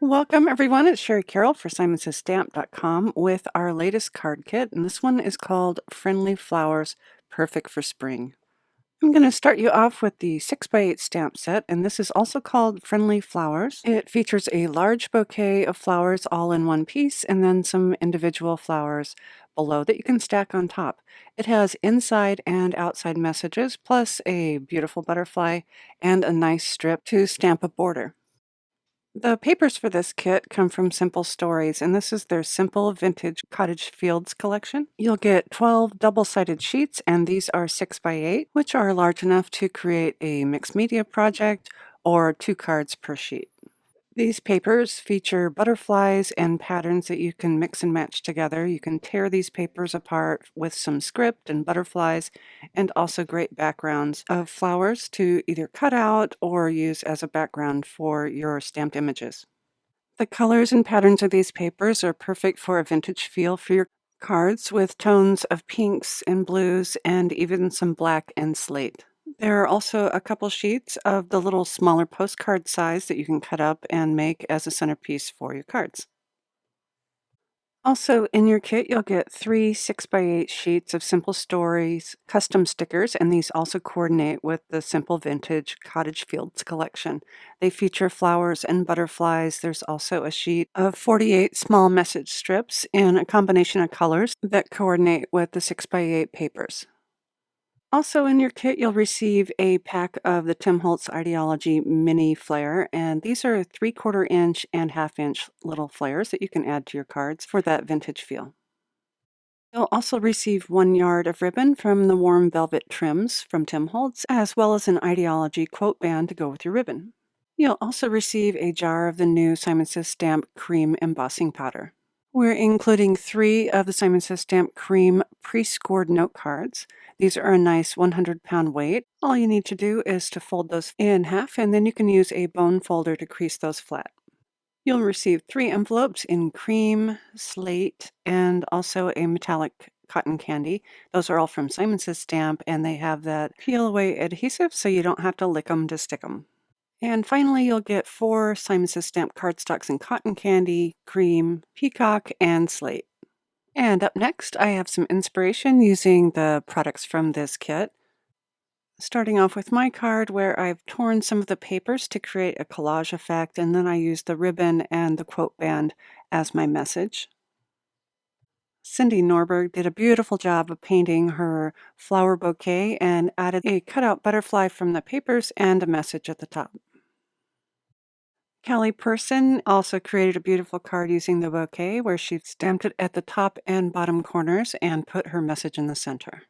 Welcome everyone, it's Shari Carroll for simonsaysstamp.com with our latest card kit, and this one is called Friendly Flowers, Perfect for Spring. I'm going to start you off with the 6x8 stamp set, and this is also called Friendly Flowers. It features a large bouquet of flowers all in one piece, and then some individual flowers below that you can stack on top. It has inside and outside messages, plus a beautiful butterfly and a nice strip to stamp a border. The papers for this kit come from Simple Stories, and this is their Simple Vintage Cottage Fields collection. You'll get 12 double-sided sheets, and these are 6x8, which are large enough to create a mixed media project or 2 cards per sheet. These papers feature butterflies and patterns that you can mix and match together. You can tear these papers apart with some script and butterflies, and also great backgrounds of flowers to either cut out or use as a background for your stamped images. The colors and patterns of these papers are perfect for a vintage feel for your cards, with tones of pinks and blues and even some black and slate. There are also a couple sheets of the little smaller postcard size that you can cut up and make as a centerpiece for your cards. Also in your kit, you'll get 3 6x8 sheets of Simple Stories custom stickers, and these also coordinate with the Simple Vintage Cottage Fields collection. They feature flowers and butterflies. There's also a sheet of 48 small message strips in a combination of colors that coordinate with the 6x8 papers. Also in your kit, you'll receive a pack of the Tim Holtz Ideology Mini Flare, and these are 3/4 inch and 1/2 inch little flares that you can add to your cards for that vintage feel. You'll also receive 1 yard of ribbon from the Warm Velvet Trims from Tim Holtz, as well as an Ideology quote band to go with your ribbon. You'll also receive a jar of the new Simon Says Stamp Cream Embossing Powder. We're including 3 of the Simon Says Stamp Cream pre-scored note cards. These are a nice 100-pound weight. All you need to do is to fold those in half, and then you can use a bone folder to crease those flat. You'll receive 3 envelopes in cream, slate, and also a metallic cotton candy. Those are all from Simon Says Stamp, and they have that peel-away adhesive so you don't have to lick them to stick them. And finally, you'll get 4 Simon Says Stamp cardstocks in cotton candy, cream, peacock, and slate. And up next, I have some inspiration using the products from this kit. Starting off with my card, where I've torn some of the papers to create a collage effect, and then I use the ribbon and the quote band as my message. Cindy Norberg did a beautiful job of painting her flower bouquet and added a cutout butterfly from the papers and a message at the top. Callie Person also created a beautiful card using the bouquet, where she stamped it at the top and bottom corners and put her message in the center.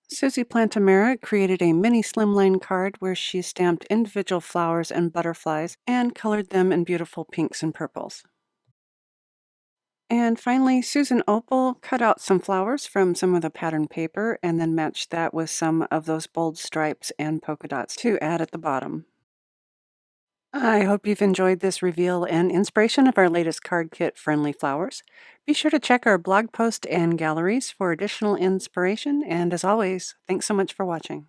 Susie Plantamera created a mini Slimline card where she stamped individual flowers and butterflies and colored them in beautiful pinks and purples. And finally, Susan Opal cut out some flowers from some of the pattern paper and then matched that with some of those bold stripes and polka dots to add at the bottom. I hope you've enjoyed this reveal and inspiration of our latest card kit, Friendly Flowers. Be sure to check our blog post and galleries for additional inspiration, and as always, thanks so much for watching.